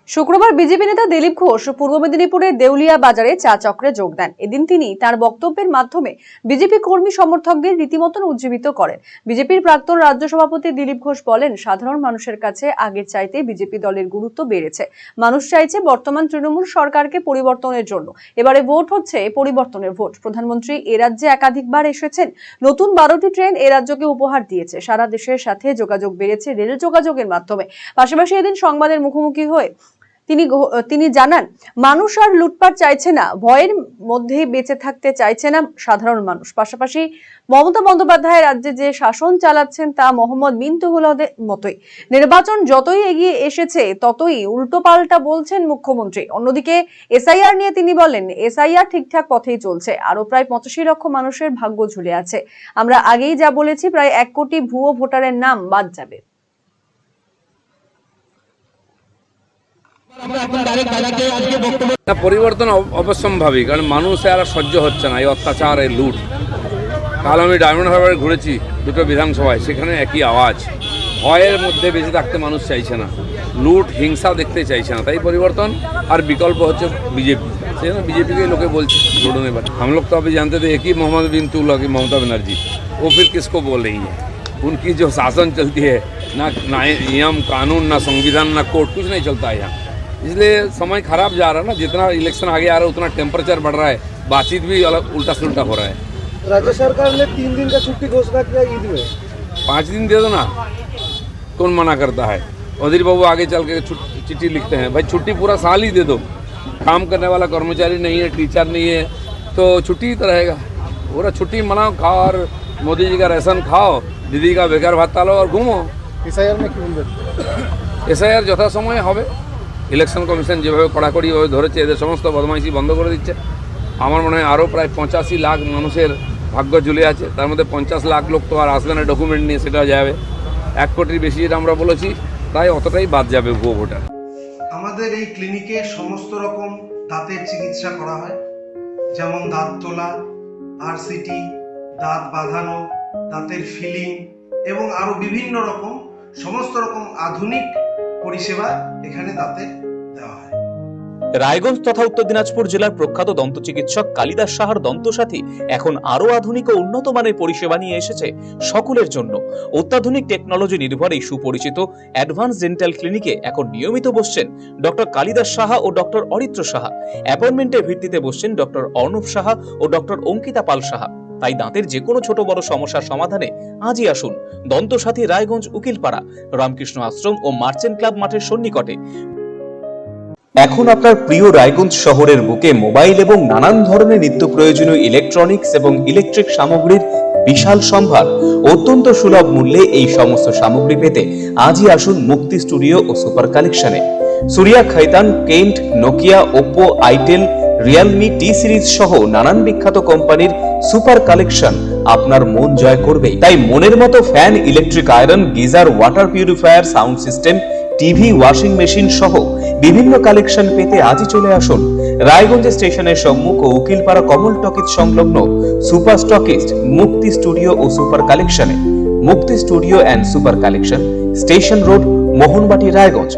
শুক্রবার বিজেপি নেতা দিলীপ ঘোষ পূর্ব মেদিনীপুরের দেউলিয়া বাজারে চা চক্রে যোগ দেন। এদিন তিনি তার বক্তব্যের মাধ্যমে বিজেপি কর্মী সমর্থকদের রীতিমতো উজ্জীবিত করেন। বিজেপির প্রাক্তন রাজ্য সভাপতি দিলীপ ঘোষ বলেন, সাধারণ মানুষের কাছে আগের চাইতে বিজেপি দলের গুরুত্ব বেড়েছে। মানুষ চাইছে বর্তমান তৃণমূল সরকারকে পরিবর্তনের জন্য। এবারে ভোট হচ্ছে পরিবর্তনের ভোট। প্রধানমন্ত্রী এ রাজ্যে একাধিকবার এসেছেন। নতুন 12টি ট্রেন এ রাজ্যকে উপহার দিয়েছে। সারা দেশের সাথে যোগাযোগ বেড়েছে রেল যোগাযোগের মাধ্যমে। পাশাপাশি এদিন সংবাদের মুখোমুখি হয়ে তিনি জানান, মানুষ আর লুটপাট চাইছে না, ভয়ের মধ্যেই বেঁচে থাকতে চাইছে না সাধারণ মানুষ। পাশাপাশি মমতা বন্দ্যোপাধ্যায় রাজ্যে যে শাসন চালাচ্ছেন তা মোহাম্মদ বিন তুগলকের মতোই। নির্বাচন যতই এগিয়ে এসেছে ততই উল্টোপাল্টা বলছেন মুখ্যমন্ত্রী। অন্যদিকে এসআইআর নিয়ে তিনি বলেন, এসআইআর ঠিকঠাক পথেই চলছে। আরো প্রায় 85 লক্ষ মানুষের ভাগ্য ঝুলে আছে। আমরা আগেই যা বলেছি, প্রায় 1 কোটি ভুয়ো ভোটারের নাম বাদ যাবে। পরিবর্তন অবশ্যম্ভাবী, কারণ মানুষ আর সহ্য হচ্ছে না এই অত্যাচার, এই লুট। কাল আমি ডায়মন্ড হারবারে ঘুরেছি দুটো বিধানসভায়, সেখানে একই আওয়াজ। ভয়ের মধ্যে বেঁচে থাকতে মানুষ চাইছে না, লুট হিংসা দেখতে চাইছে না। তাই পরিবর্তন, আর বিকল্প হচ্ছে বিজেপি। সেই জন্য বিজেপি के लोग बोलते छोड़ो नहीं। बट हम लोग तो अभी जानते थे एक ही मोहम्मद बिन तुगलक की ममता बनर्जी, वो फिर किसको बोल रही है। उनकी जो शासन चलती है, ना नियम कानून, ना संविधान, ना कोर्ट, कुछ नहीं चलता है यहाँ। इसलिए समय खराब जा रहा है ना। जितना इलेक्शन आगे आ रहा है उतना टेम्परेचर बढ़ रहा है, बातचीत भी अलग उल्टा सुल्टा हो रहा है। राज्य सरकार ने 3 दिन का छुट्टी घोषणा किया ईद में। 5 दिन दे दो ना, कौन मना करता है। वजीर बाबू आगे चल के चिट्ठी लिखते हैं, भाई छुट्टी पूरा साल ही दे दो। काम करने वाला कर्मचारी नहीं है, टीचर नहीं है, तो छुट्टी ही तो रहेगा। पूरा छुट्टी मनाओ, खाओ, और मोदी जी का राशन खाओ, दीदी का बेकार भाता लो और घूमो। एसआईआर में क्यों एसआईआर যথা সময় হবে। ইলেকশন কমিশন যেভাবে কড়াকড়ি ভাবে ধরেছে, এদের সমস্ত বদমাইশি বন্ধ করে দিচ্ছে। আমার মনে হয় আরও প্রায় 85 লাখ মানুষের ভাগ্য ঝুলে আছে। তার মধ্যে 50 লাখ লোক তো আর আসবে না ডকুমেন্ট নিয়ে, সেটা যাবে 1 কোটির বেশি, যেটা আমরা বলেছি, তাই অতটাই বাদ যাবে ভুয়ো ভোটার। আমাদের এই ক্লিনিকে সমস্ত রকম দাঁতের চিকিৎসা করা হয়, যেমন দাঁত তোলা, আরসিটি, দাঁত বাঁধানো, দাঁতের ফিলিং এবং আরো বিভিন্ন রকম সমস্ত রকম আধুনিক পরিষেবা এখানে দাঁতের দেওয়া হয়। রায়গঞ্জ তথা উত্তর দিনাজপুর জেলার প্রখ্যাত দন্ত চিকিৎসক কালিদাস সাহার দন্তসাথী এখন আরো আধুনিক ও উন্নত মানের পরিষেবা নিয়ে এসেছে সকলের জন্য। অত্যাধুনিক টেকনোলজি নির্ভর এই সুপরিচিত অ্যাডভান্স ডেন্টাল ক্লিনিকে এখন নিয়মিত বসছেন ডক্টর কালিদাস সাহা ও ডক্টর অরিত্র সাহা। অ্যাপয়েন্টমেন্টের ভিত্তিতে বসছেন ডক্টর অর্ণব সাহা ও ডক্টর অঙ্কিতা পাল সাহা। তাই দাঁতের যে কোনো ছোট বড় সমস্যার সমাধানে আজই আসুন দন্তসাথী, রায়গঞ্জ, উকিলপাড়া, রামকৃষ্ণ আশ্রম ও মার্চেন্ট ক্লাব মাঠের সন্নিকটে। এখন আপনার প্রিয় রায়গঞ্জ শহরের বুকে মোবাইল এবং নানান ধরনের নিত্য প্রয়োজনীয় ইলেকট্রনিক্স এবং ইলেকট্রিক সামগ্রীর বিশাল সম্ভার। অত্যন্ত সুলভ মূল্যে এই সমস্ত সামগ্রী পেতে আজই আসুন মুক্তি স্টুডিও ও সুপার কালেকশনে। Surya, Khaitan, Kent, Nokia, Oppo, itel, Realme, T Series সহ নানান বিখ্যাত কোম্পানির সুপার কালেকশন আপনার মন জয় করবে। তাই মনের মতো fan, electric iron, geyser, water purifier, sound system, TV, washing machine সহ বিভিন্ন কালেকশন পেতে আজই চলে আসুন রায়গঞ্জ স্টেশনের সম্মুখ ও উকিলপাড়া কমল টকিজ সংলগ্ন সুপার স্টকিস্ট মুক্তি স্টুডিও ও সুপার কালেকশনে। মুক্তি studio and super collection, station road, Mohanbati, Raiganj.